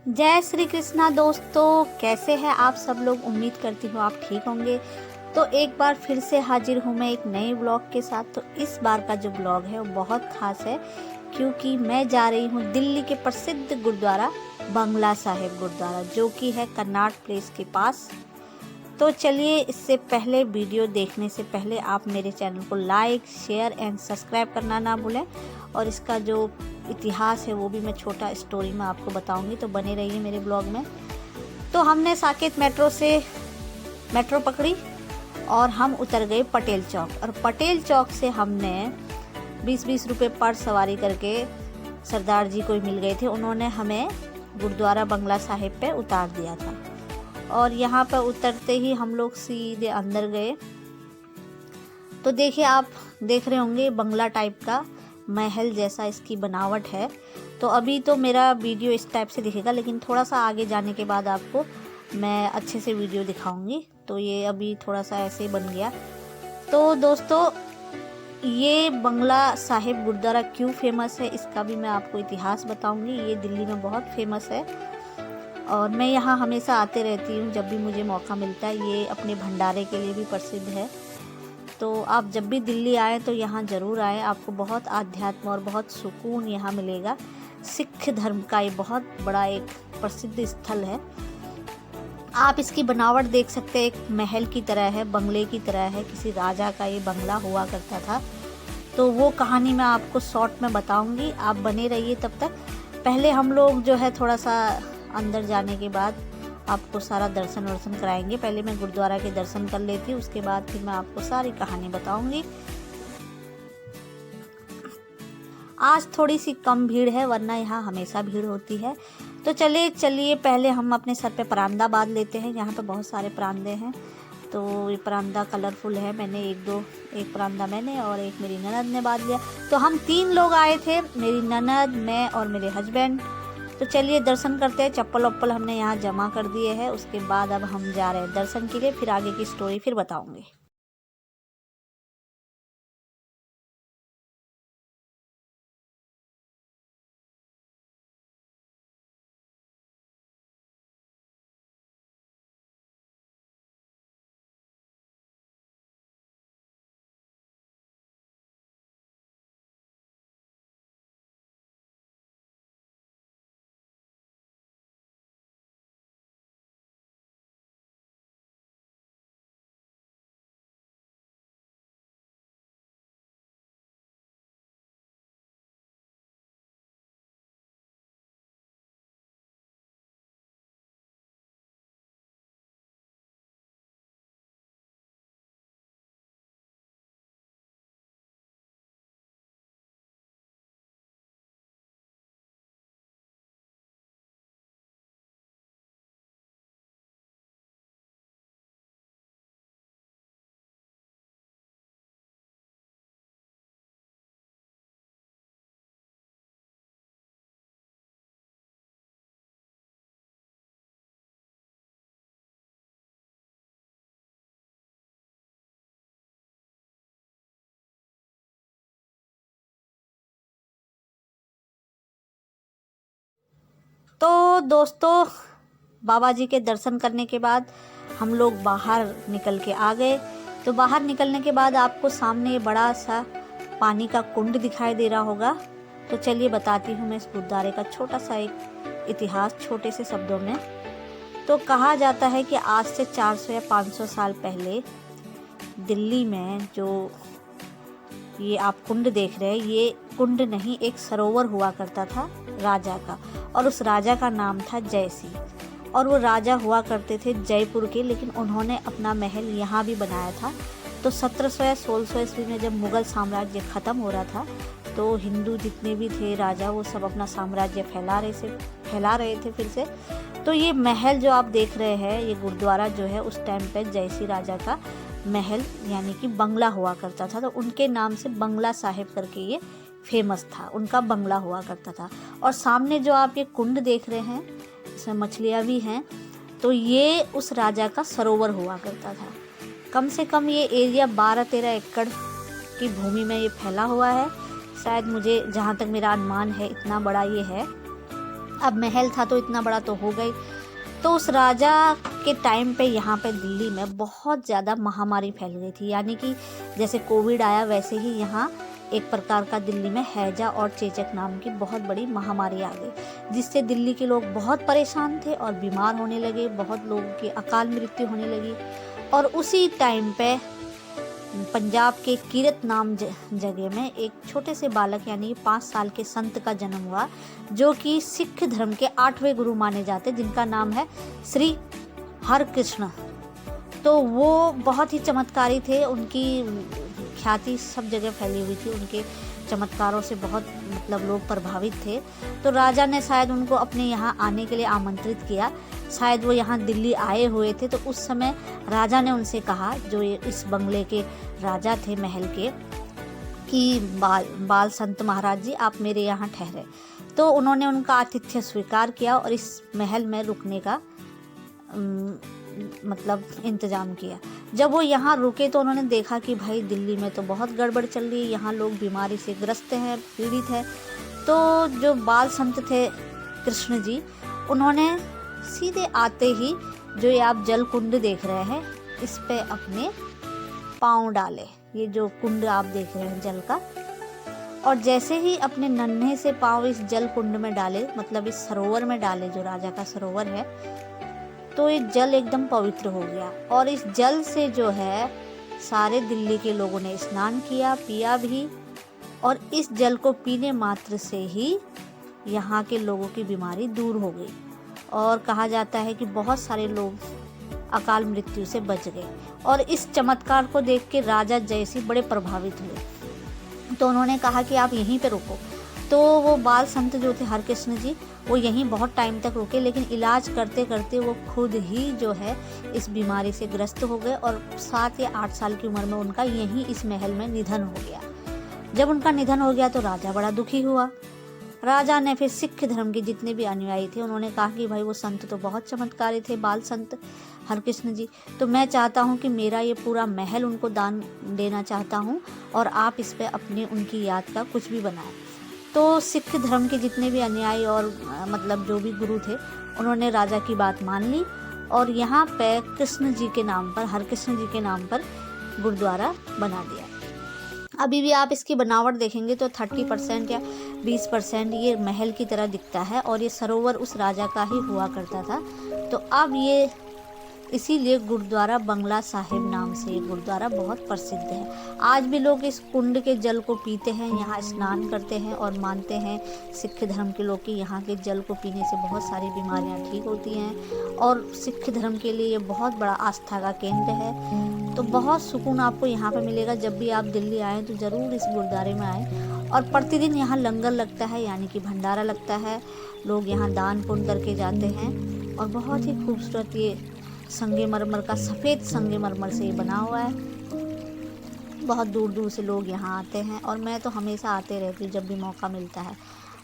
जय श्री कृष्णा दोस्तों, कैसे हैं आप सब लोग। उम्मीद करती हूँ आप ठीक होंगे। तो एक बार फिर से हाजिर हूँ मैं एक नए ब्लॉग के साथ। तो इस बार का जो ब्लॉग है वो बहुत ख़ास है, क्योंकि मैं जा रही हूँ दिल्ली के प्रसिद्ध गुरुद्वारा बंगला साहिब गुरुद्वारा, जो कि है कन्नाट प्लेस के पास। तो चलिए, इससे पहले वीडियो देखने से पहले आप मेरे चैनल को लाइक, शेयर एंड सब्सक्राइब करना ना भूलें। और इसका जो इतिहास है वो भी मैं छोटा स्टोरी में आपको बताऊंगी, तो बने रहिए मेरे ब्लॉग में। तो हमने साकेत मेट्रो पकड़ी और हम उतर गए पटेल चौक। और पटेल चौक से हमने 20-20 रुपये पर सवारी करके सरदार जी कोई मिल गए थे, उन्होंने हमें गुरुद्वारा बंगला साहिब पे उतार दिया था। और यहाँ पर उतरते ही हम लोग सीधे अंदर गए। तो देखिए, आप देख रहे होंगे बंगला टाइप का महल जैसा इसकी बनावट है। तो अभी तो मेरा वीडियो इस टाइप से दिखेगा, लेकिन थोड़ा सा आगे जाने के बाद आपको मैं अच्छे से वीडियो दिखाऊंगी। तो ये अभी थोड़ा सा ऐसे ही बन गया। तो दोस्तों, ये बंगला साहिब गुरुद्वारा क्यों फेमस है, इसका भी मैं आपको इतिहास बताऊंगी। ये दिल्ली में बहुत फेमस है और मैं यहाँ हमेशा आते रहती हूँ जब भी मुझे मौका मिलता है। ये अपने भंडारे के लिए भी प्रसिद्ध है। तो आप जब भी दिल्ली आए तो यहाँ ज़रूर आए, आपको बहुत आध्यात्म और बहुत सुकून यहाँ मिलेगा। सिख धर्म का ये बहुत बड़ा एक प्रसिद्ध स्थल है। आप इसकी बनावट देख सकते हैं, एक महल की तरह है, बंगले की तरह है। किसी राजा का ये बंगला हुआ करता था। तो वो कहानी मैं आपको शॉर्ट में बताऊंगी, आप बने रहिए तब तक। पहले हम लोग जो है थोड़ा सा अंदर जाने के बाद आपको सारा दर्शन वर्शन कराएंगे। पहले मैं गुरुद्वारा के दर्शन कर लेती हूँ, उसके बाद फिर मैं आपको सारी कहानी बताऊंगी। आज थोड़ी सी कम भीड़ है, वरना यहाँ हमेशा भीड़ होती है। तो चलिए पहले हम अपने सर पे परांदा बांध लेते हैं। यहाँ पे बहुत सारे परांदे हैं। तो ये परांदा कलरफुल है। मैंने एक परांदा मैंने और एक मेरी ननद ने बांध लिया। तो हम 3 लोग आए थे, मेरी ननद, मैं और मेरे हस्बैंड। तो चलिए दर्शन करते हैं। चप्पल वप्पल हमने यहाँ जमा कर दिए हैं। उसके बाद अब हम जा रहे हैं दर्शन के लिए। फिर आगे की स्टोरी फिर बताऊंगी। तो दोस्तों, बाबा जी के दर्शन करने के बाद हम लोग बाहर निकल के आ गए। तो बाहर निकलने के बाद आपको सामने ये बड़ा सा पानी का कुंड दिखाई दे रहा होगा। तो चलिए बताती हूँ मैं इस गुरुद्वारे का छोटा सा एक इतिहास छोटे से शब्दों में। तो कहा जाता है कि आज से 400 या 500 साल पहले दिल्ली में जो ये आप कुंड देख रहे हैं, ये कुंड नहीं, एक सरोवर हुआ करता था राजा का। और उस राजा का नाम था जय सिंह। और वो राजा हुआ करते थे जयपुर के, लेकिन उन्होंने अपना महल यहाँ भी बनाया था। तो 1700 या 1600 ईस्वी में जब मुग़ल साम्राज्य ख़त्म हो रहा था, तो हिंदू जितने भी थे राजा, वो सब अपना साम्राज्य फैला रहे थे फिर से। तो ये महल जो आप देख रहे हैं, ये गुरुद्वारा जो है, उस टाइम पे जय सिंह राजा का महल यानी कि बंगला हुआ करता था। तो उनके नाम से बंगला साहिब करके ये फेमस था, उनका बंगला हुआ करता था। और सामने जो आप ये कुंड देख रहे हैं, इसमें मछलियाँ भी हैं। तो ये उस राजा का सरोवर हुआ करता था। कम से कम ये एरिया 12-13 एकड़ की भूमि में ये फैला हुआ है। शायद मुझे जहाँ तक मेरा अनुमान है, इतना बड़ा ये है। अब महल था तो इतना बड़ा तो हो गई। तो उस राजा के टाइम पे यहाँ पे दिल्ली में बहुत ज़्यादा महामारी फैल गई थी, यानी कि जैसे कोविड आया वैसे ही यहाँ एक प्रकार का दिल्ली में हैजा और चेचक नाम की बहुत बड़ी महामारी आ गई, जिससे दिल्ली के लोग बहुत परेशान थे और बीमार होने लगे, बहुत लोगों की अकाल मृत्यु होने लगी। और उसी टाइम पे पंजाब के कीरत नाम जगह में एक छोटे से बालक यानी 5 साल के संत का जन्म हुआ, जो कि सिख धर्म के 8वें गुरु माने जाते, जिनका नाम है श्री हरकृष्ण। तो वो बहुत ही चमत्कारी थे, उनकी ख्याति सब जगह फैली हुई थी, उनके चमत्कारों से बहुत मतलब लोग प्रभावित थे। तो राजा ने शायद उनको अपने यहाँ आने के लिए आमंत्रित किया, शायद वो यहाँ दिल्ली आए हुए थे। तो उस समय राजा ने उनसे कहा, जो इस बंगले के राजा थे महल के, कि बाल संत महाराज जी आप मेरे यहाँ ठहरे। तो उन्होंने उनका आतिथ्य स्वीकार किया और इस महल में रुकने का मतलब इंतज़ाम किया। जब वो यहाँ रुके तो उन्होंने देखा कि भाई दिल्ली में तो बहुत गड़बड़ चल रही है, यहाँ लोग बीमारी से ग्रस्त हैं, पीड़ित हैं। तो जो बाल संत थे कृष्ण जी, उन्होंने सीधे आते ही जो ये आप जल कुंड देख रहे हैं, इस पे अपने पाँव डाले, ये जो कुंड आप देख रहे हैं जल का, और जैसे ही अपने नन्हे से पाँव इस जल कुंड में डाले, मतलब इस सरोवर में डाले जो राजा का सरोवर है, तो ये जल एकदम पवित्र हो गया। और इस जल से जो है सारे दिल्ली के लोगों ने स्नान किया, पिया भी, और इस जल को पीने मात्र से ही यहाँ के लोगों की बीमारी दूर हो गई। और कहा जाता है कि बहुत सारे लोग अकाल मृत्यु से बच गए। और इस चमत्कार को देख के राजा जयसिंह बड़े प्रभावित हुए, तो उन्होंने कहा कि आप यहीं पे रुको। तो वो बाल संत जो थे हरकृष्ण जी, वो यहीं बहुत टाइम तक रुके, लेकिन इलाज करते करते वो खुद ही जो है इस बीमारी से ग्रस्त हो गए और 7 या 8 साल की उम्र में उनका यहीं इस महल में निधन हो गया। जब उनका निधन हो गया तो राजा बड़ा दुखी हुआ। राजा ने फिर सिख धर्म के जितने भी अनुयायी थे, उन्होंने कहा कि भाई वो संत तो बहुत चमत्कारी थे, बाल संत हरकृष्ण जी, तो मैं चाहता हूँ कि मेरा ये पूरा महल उनको दान देना चाहता हूँ, और आप इस पे अपनी उनकी याद का कुछ भी बनाएं। तो सिख धर्म के जितने भी अनुयायी और मतलब जो भी गुरु थे, उन्होंने राजा की बात मान ली, और यहाँ पे कृष्ण जी के नाम पर, हरकृष्ण जी के नाम पर गुरुद्वारा बना दिया। अभी भी आप इसकी बनावट देखेंगे तो 30% या 20% ये महल की तरह दिखता है, और ये सरोवर उस राजा का ही हुआ करता था। तो अब ये इसीलिए गुरुद्वारा बंगला साहिब नाम से ये गुरुद्वारा बहुत प्रसिद्ध है। आज भी लोग इस कुंड के जल को पीते हैं, यहाँ स्नान करते हैं, और मानते हैं सिख धर्म के लोग कि यहाँ के जल को पीने से बहुत सारी बीमारियाँ ठीक होती हैं, और सिख धर्म के लिए ये बहुत बड़ा आस्था का केंद्र है। तो बहुत सुकून आपको यहाँ पर मिलेगा। जब भी आप दिल्ली आएँ तो ज़रूर इस गुरुद्वारे में आएँ। और प्रतिदिन यहाँ लंगर लगता है, यानी कि भंडारा लगता है, लोग यहाँ दान पुण्य करके जाते हैं। और बहुत ही खूबसूरत ये संगमरमर का, सफ़ेद संगमरमर से ये बना हुआ है। बहुत दूर दूर से लोग यहाँ आते हैं, और मैं तो हमेशा आते रहती हूँ जब भी मौका मिलता है।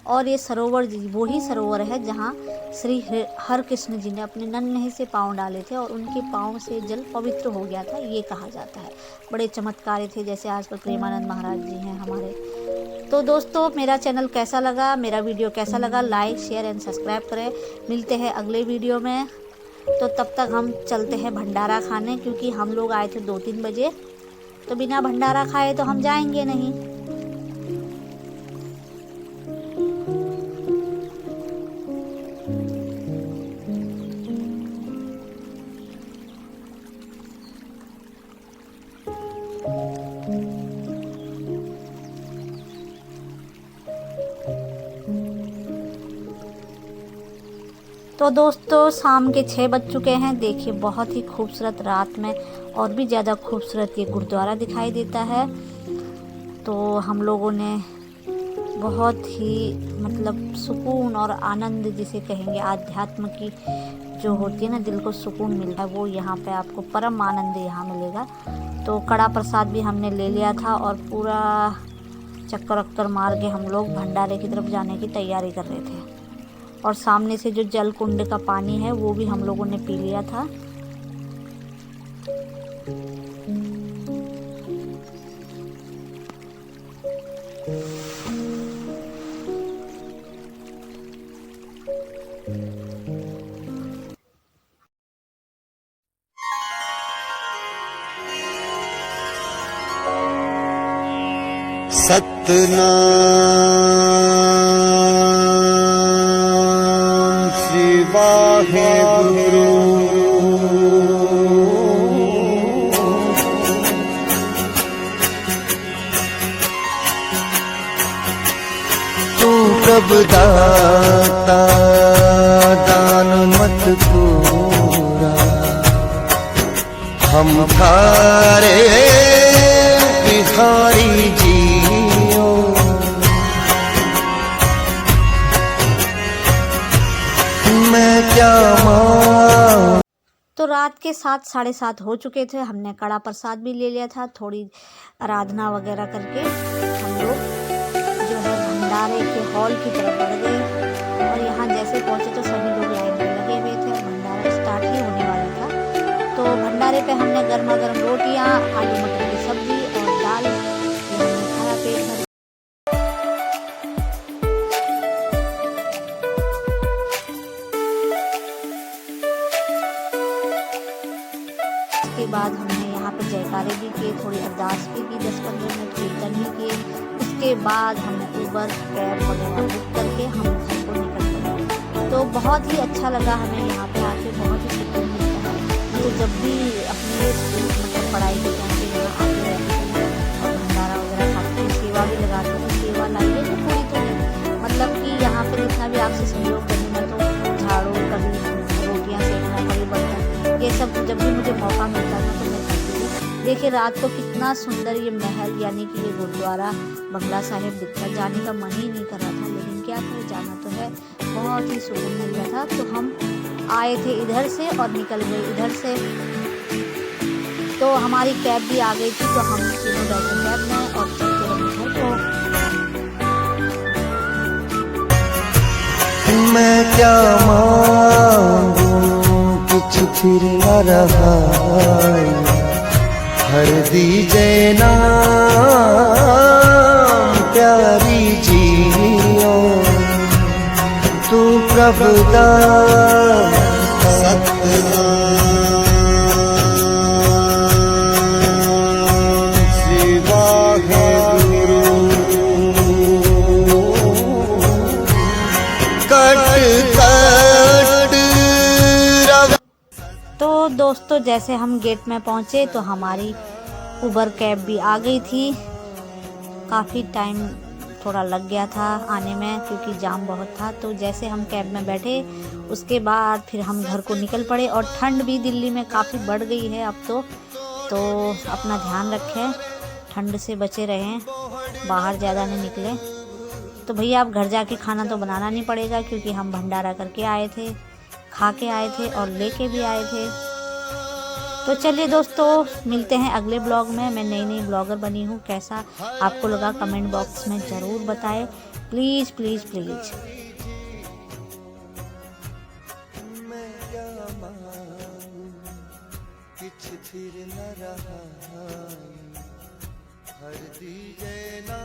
और ये सरोवर वही सरोवर है जहाँ श्री हरकृष्ण जी ने अपने नन्हे से पाँव डाले थे, और उनके पाँव से जल पवित्र हो गया था, ये कहा जाता है। बड़े चमत्कारी थे, जैसे आजकल प्रेमानंद महाराज जी हैं हमारे। तो दोस्तों, मेरा चैनल कैसा लगा, मेरा वीडियो कैसा लगा, लाइक शेयर एंड सब्सक्राइब करें। मिलते हैं अगले वीडियो में। तो तब तक हम चलते हैं भंडारा खाने, क्योंकि हम लोग आए थे 2-3 बजे, तो बिना भंडारा खाए तो हम जाएंगे नहीं। तो दोस्तों, शाम के 6 बज चुके हैं। देखिए बहुत ही खूबसूरत, रात में और भी ज़्यादा खूबसूरत ये गुरुद्वारा दिखाई देता है। तो हम लोगों ने बहुत ही मतलब सुकून और आनंद जिसे कहेंगे, आध्यात्म की जो होती है ना, दिल को सुकून मिलता है, वो यहाँ पे आपको परम आनंद यहाँ मिलेगा। तो कड़ा प्रसाद भी हमने ले लिया था, और पूरा चक्कर वक्कर मार के हम लोग भंडारे की तरफ जाने की तैयारी कर रहे थे। और सामने से जो जल कुंड का पानी है वो भी हम लोगों ने पी लिया था। सतनाम श्री वाहेगुरु। तू प्रभु दाता दान मत पूरा, हम थारे भिखारी जियो। मैं क्या मां। तो रात के 7 साढ़े 7 हो चुके थे। हमने कड़ा प्रसाद भी ले लिया था। थोड़ी आराधना वगैरह करके हम लोग जो है भंडारे के हॉल की तरफ बढ़ गए। और यहाँ जैसे पहुँचे तो सभी लोग लाइन पे लगे हुए थे। भंडारा स्टार्ट ही होने वाला था। तो भंडारे पे हमने गर्मा गर्म रोटियाँ, आलू मटर की सब्जी और दाल खाया पेट भर। उसके बाद हमने यहाँ पे जयकारे भी किए, थोड़ी अरदास भी की, 10-15 मिनट कीर्तन भी किए। उसके बाद हमने उबर कैब वगैरह बुक करके हम घर को निकल पड़े। तो बहुत ही अच्छा लगा हमें यहाँ पे आके, बहुत ही सुकून मिलता है। तो जब भी अपने मतलब पढ़ाई के टाइम पे यहाँ आते रहते हैं और भंडारा वगैरह खाते हैं, सेवा भी लगाते हैं। सेवा लाइए तो पूरी तो नहीं, मतलब कि यहाँ पे जितना भी आपसे सहयोग करेंगे तो झाड़ू, कभी रोटियाँ सेकना, कभी बर्तन, ये सब जब भी मुझे मौका मिलता है तो मैं करती हूँ। देखिए रात को कितना सुंदर ये महल यानी कि ये गुरुद्वारा बंगला साहिब दिखता। जाने का मन ही नहीं कर रहा था, लेकिन क्या करें, जाना तो है। बहुत ही सुकून मिल रहा था। तो हम आए थे इधर से और निकल गए इधर से। तो हमारी कैब भी आ गई थी, तो हम तीनों बैठे कैब में और चलते रहे घर को। मैं क्या मांगू कुछ फिर न रहा, हर दीजे नाम प्यारी जियो। तू प्रभु दान सतनाम श्री वाहेगुरु। तो दोस्तों जैसे हम गेट में पहुंचे तो हमारी उबर कैब भी आ गई थी। काफ़ी टाइम थोड़ा लग गया था आने में क्योंकि जाम बहुत था। तो जैसे हम कैब में बैठे उसके बाद फिर हम घर को निकल पड़े। और ठंड भी दिल्ली में काफ़ी बढ़ गई है अब तो अपना ध्यान रखें, ठंड से बचे रहें, बाहर ज़्यादा नहीं निकलें। तो भैया अब घर जाके खाना तो बनाना नहीं पड़ेगा क्योंकि हम भंडारा करके आए थे, खा के आए थे और लेके भी आए थे। तो चलिए दोस्तों मिलते हैं अगले ब्लॉग में। मैं नई ब्लॉगर बनी हूँ, कैसा आपको लगा कमेंट बॉक्स में ज़रूर बताएं। Please please please. फिर न रहा, हर दीजे ना